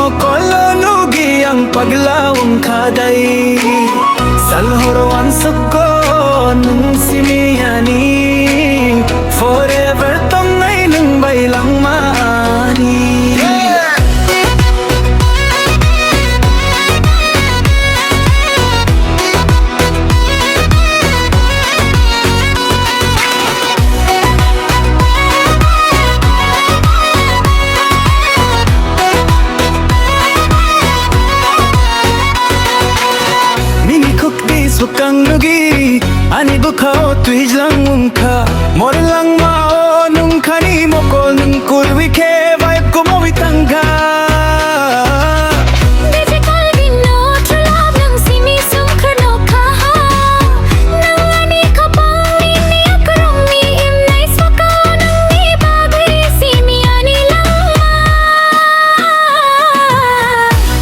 mo kolonugi ang paglawang kaday. Salhoroan suko nung simiyani, forever tong ay nang bailang maani. Sukang nugi ani bukao tuij lang mungka mor lang mao nung kani mo ko nung kulwi ke vibe ko mo itangga. Digital bino trulab ng simi sungker no kaha nang ani ka pang ini akarong ni im nice makao nang ni bagay simi ani lang ma.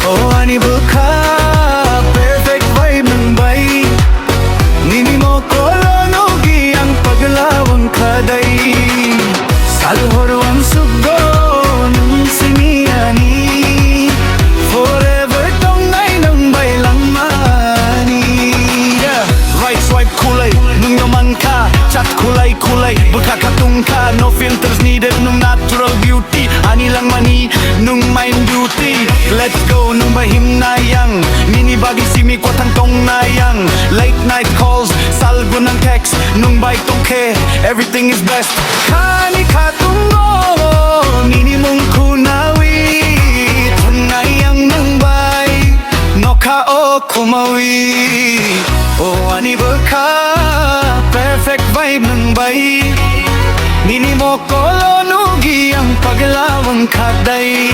Oh ani buka perfect vibe ng bay. Nini mo kolonugi ang paglawang kaday. Salhoroan sugo nung simiyani, forever tong ay nang bailang mani. Right swipe kulay nung naman ka, chat kulay-kulay Bukakatung ka, no filters needed nung natural beauty. Ani lang mani nung mind duty. Let's go nung bahimnayang Nini bagi simi kwatang tong nayang. Late night calls, salgo ng text nung bike tong ke, everything is best. Kani katungo Nini mong kunawi Tunayang nung bay No ka o kumawi. Oh ani baka perfect vibe ng bay. Nini mo kolonugi ang paglawang kaday.